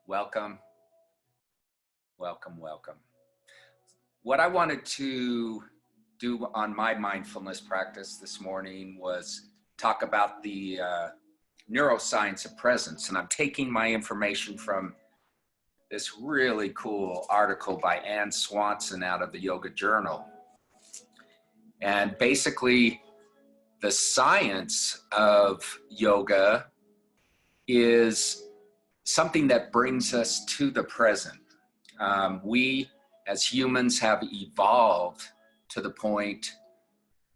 Welcome, welcome, welcome. What I wanted to do on my mindfulness practice this morning was talk about the neuroscience of presence. And I'm taking my information from this really cool article by Ann Swanson out of the Yoga Journal. And basically, the science of yoga is something that brings us to the present. We as humans have evolved to the point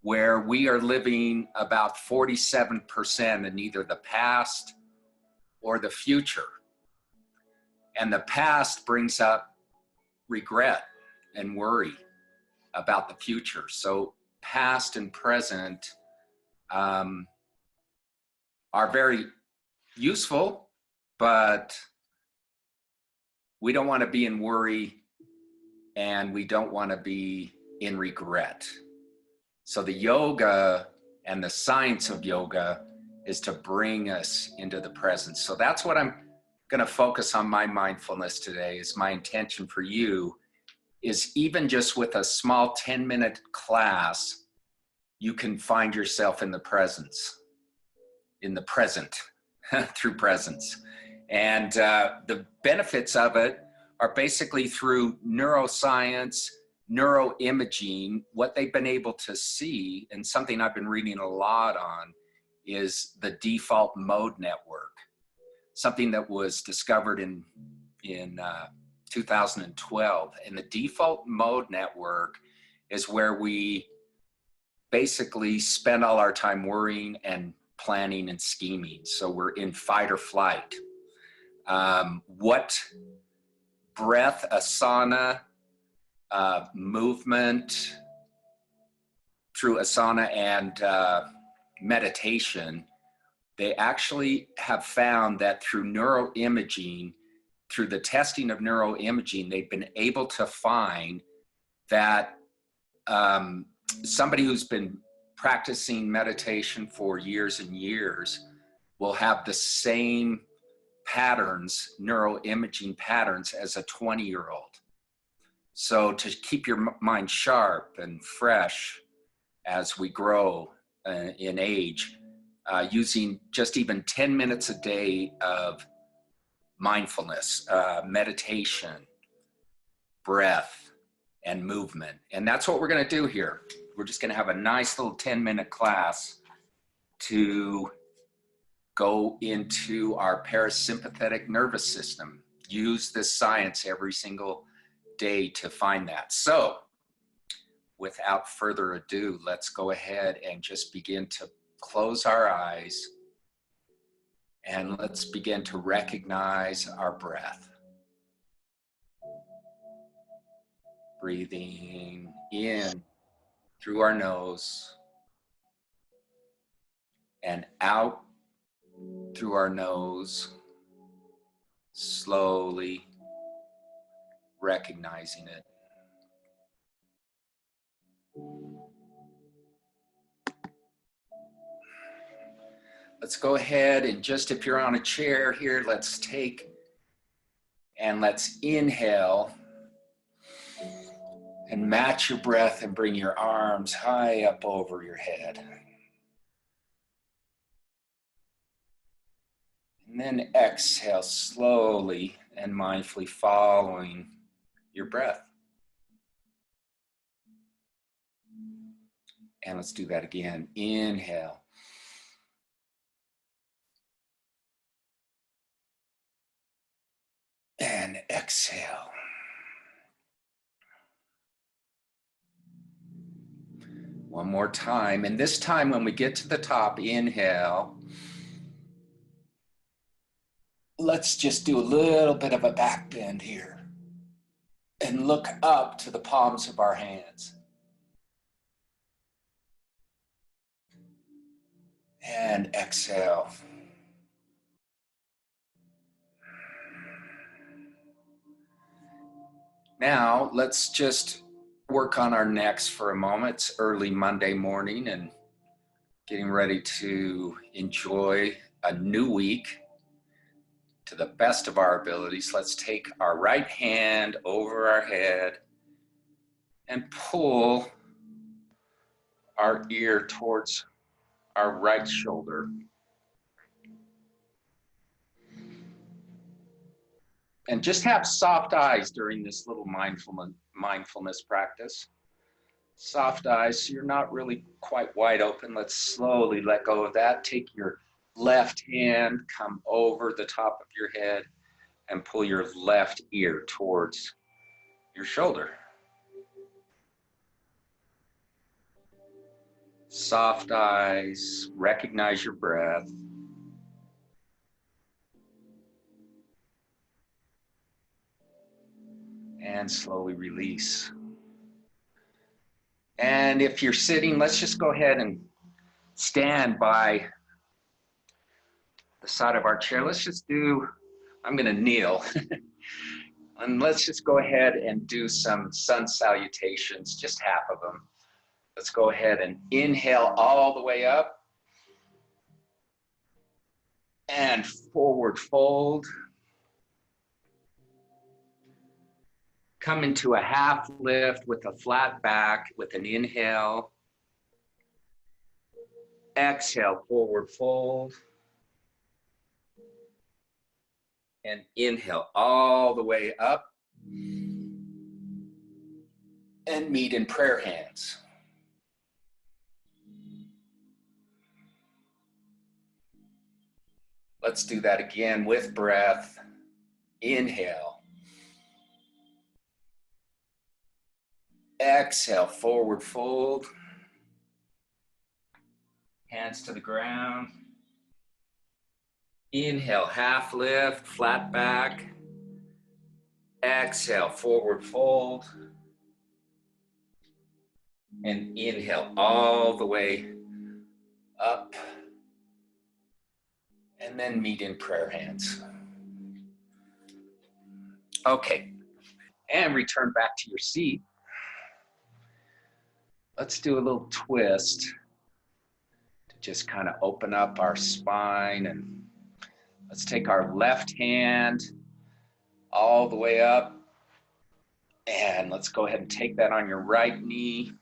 where we are living about 47% in either the past or the future. And the past brings up regret and worry about the future. So past and present are very useful, but we don't want to be in worry and we don't want to be in regret. So the yoga and the science of yoga is to bring us into the present. So that's what I'm going to focus on my mindfulness today. Is my intention for you is even just with a small 10-minute class, you can find yourself in the presence, in the present, through presence. And the benefits of it are basically through neuroscience, neuroimaging. What they've been able to see, and something I've been reading a lot on, is the default mode network, something that was discovered in 2012. And the default mode network is where we basically spend all our time worrying and planning and scheming. So we're in fight or flight. What breath, asana, movement through asana and meditation, they actually have found that through neuroimaging, through the testing of neuroimaging, they've been able to find that somebody who's been practicing meditation for years and years will have the same patterns, neuroimaging patterns, as a 20-year-old. So to keep your mind sharp and fresh as we grow in age, using just even 10 minutes a day of mindfulness, meditation, breath, and movement. And that's what we're going to do here. We're just going to have a nice little 10-minute class to go into our parasympathetic nervous system. Use this science every single day to find that. So without further ado, let's go ahead and just begin to close our eyes, and let's begin to recognize our breath. Breathing in through our nose and out through our nose, slowly recognizing it. Let's go ahead and just, if you're on a chair here, let's take and let's inhale and match your breath and bring your arms high up over your head. And then exhale slowly and mindfully following your breath. And let's do that again. Inhale. And exhale. One more time. And this time when we get to the top, inhale. Let's just do a little bit of a back bend here and look up to the palms of our hands. And exhale. Now, let's just work on our necks for a moment. It's early Monday morning and getting ready to enjoy a new week, to the best of our abilities, let's take our right hand over our head and pull our ear towards our right shoulder. And just have soft eyes during this little mindfulness practice. Soft eyes, so you're not really quite wide open. Let's slowly let go of that. Take your left hand, come over the top of your head, and pull your left ear towards your shoulder. Soft eyes, recognize your breath. And slowly release. And if you're sitting, let's just go ahead and stand by the side of our chair. Let's just do, I'm gonna kneel. And let's just go ahead and do some sun salutations, just half of them. Let's go ahead and inhale all the way up. And forward fold. Come into a half lift with a flat back with an inhale. Exhale, forward fold. And inhale all the way up. And meet in prayer hands. Let's do that again with breath. Inhale. Exhale, forward fold. Hands to the ground. Inhale, half lift, flat back. Exhale, forward fold. And inhale all the way up. And then meet in prayer hands. Okay, and return back to your seat. Let's do a little twist to just kind of open up our spine, and let's take our left hand all the way up, and let's go ahead and take that on your right knee,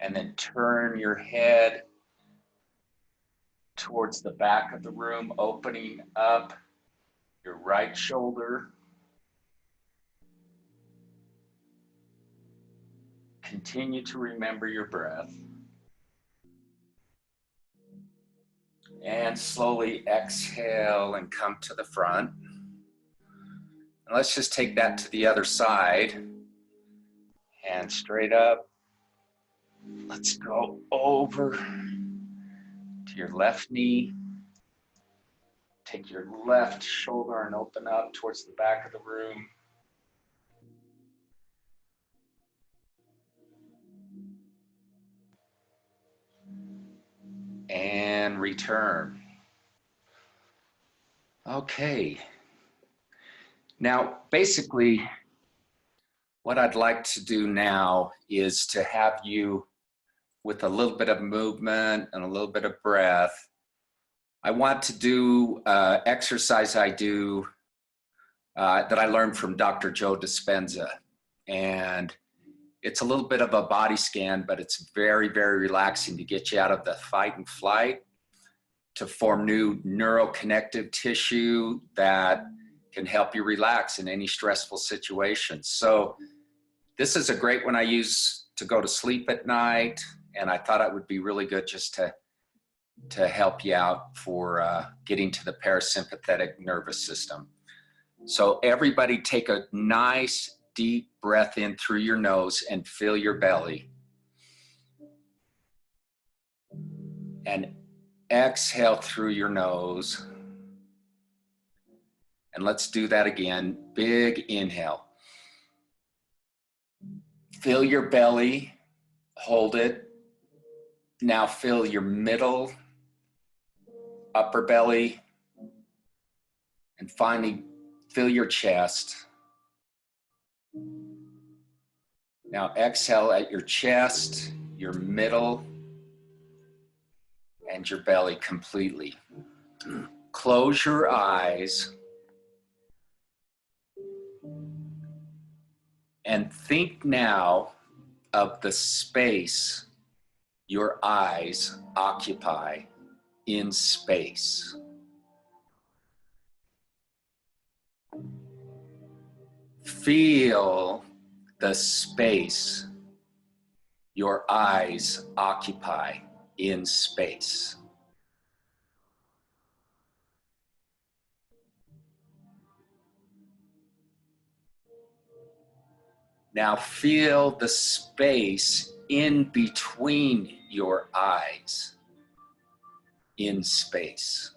and then turn your head towards the back of the room, opening up your right shoulder. Continue to remember your breath. And slowly exhale and come to the front. And let's just take that to the other side. Hand straight up. Let's go over to your left knee. Take your left shoulder and open up towards the back of the room. And return. Okay. Now, basically, what I'd like to do now is to have you, with a little bit of movement and a little bit of breath, I want to do exercise I do that I learned from Dr. Joe Dispenza. And it's a little bit of a body scan, but it's very, very relaxing to get you out of the fight and flight, to form new neuroconnective tissue that can help you relax in any stressful situation. So this is a great one I use to go to sleep at night, and I thought it would be really good just to help you out for getting to the parasympathetic nervous system. So everybody take a nice deep breath in through your nose and fill your belly. And exhale through your nose. And let's do that again. Big inhale. Fill your belly, hold it. Now fill your middle, upper belly, and finally fill your chest. Now exhale at your chest, your middle, and your belly completely. close your eyes and think now of the space your eyes occupy in space. Feel the space your eyes occupy in space. Now feel the space in between your eyes in space.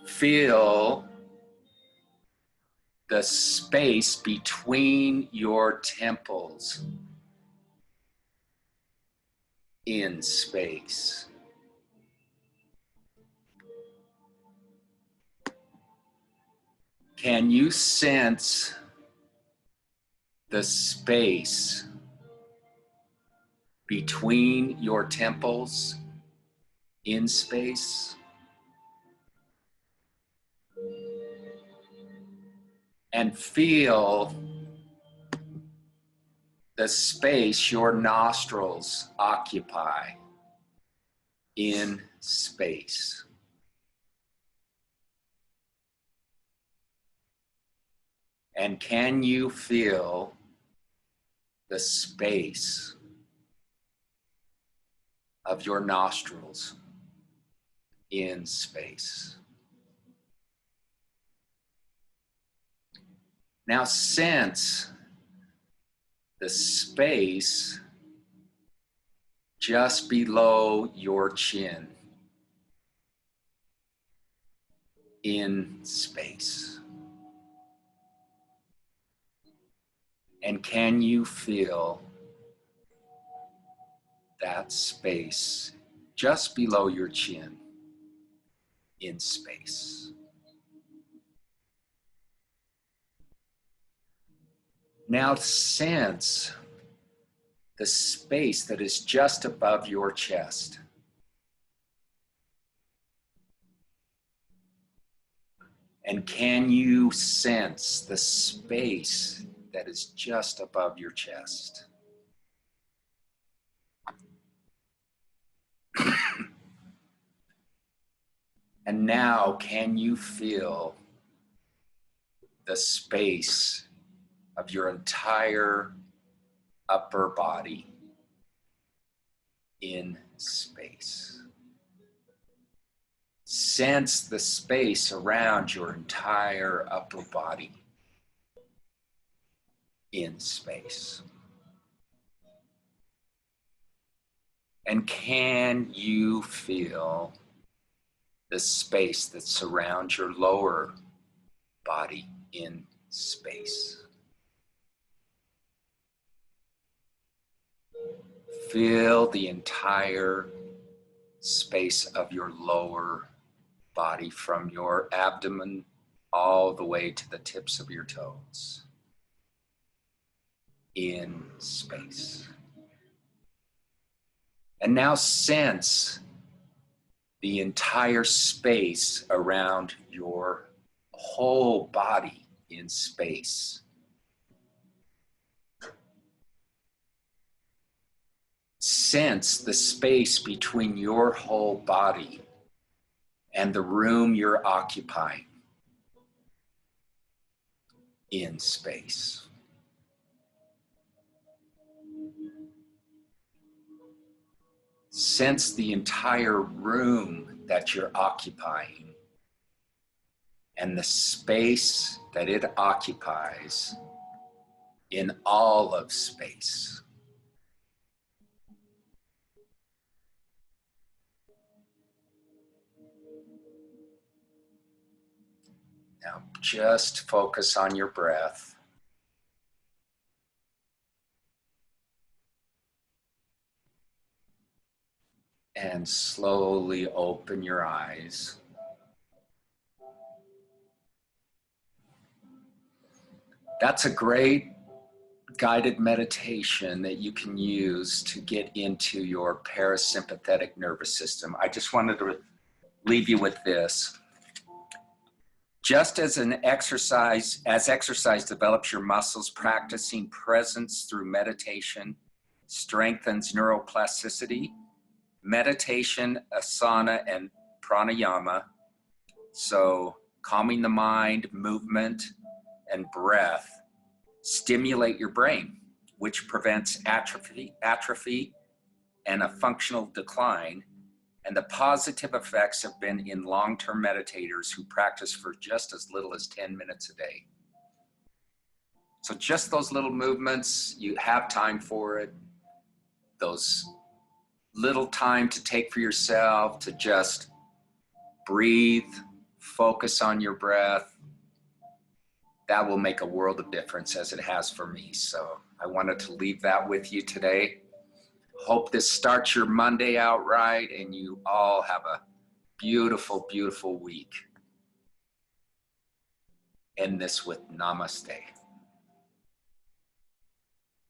Feel the space between your temples in space. Can you sense the space between your temples in space? And feel the space your nostrils occupy in space. And can you feel the space of your nostrils in space? Now sense the space just below your chin in space. And can you feel that space just below your chin in space? Now sense the space that is just above your chest. And can you sense the space that is just above your chest? And now can you feel the space of your entire upper body in space? Sense the space around your entire upper body in space. And can you feel the space that surrounds your lower body in space? Feel the entire space of your lower body from your abdomen all the way to the tips of your toes in space. And now sense the entire space around your whole body in space. Sense the space between your whole body and the room you're occupying in space. Sense the entire room that you're occupying and the space that it occupies in all of space. Now just focus on your breath. And slowly open your eyes. That's a great guided meditation that you can use to get into your parasympathetic nervous system. I just wanted to leave you with this. Just as exercise develops your muscles, practicing presence through meditation strengthens neuroplasticity. Meditation, asana, and pranayama, so calming the mind, movement, and breath, stimulate your brain, which prevents atrophy and a functional decline. And the positive effects have been in long-term meditators who practice for just as little as 10 minutes a day. So just those little movements, you have time for it. Those little time to take for yourself to just breathe, focus on your breath, that will make a world of difference, as it has for me. So I wanted to leave that with you today. Hope this starts your Monday out right and you all have a beautiful, beautiful week. End this with namaste.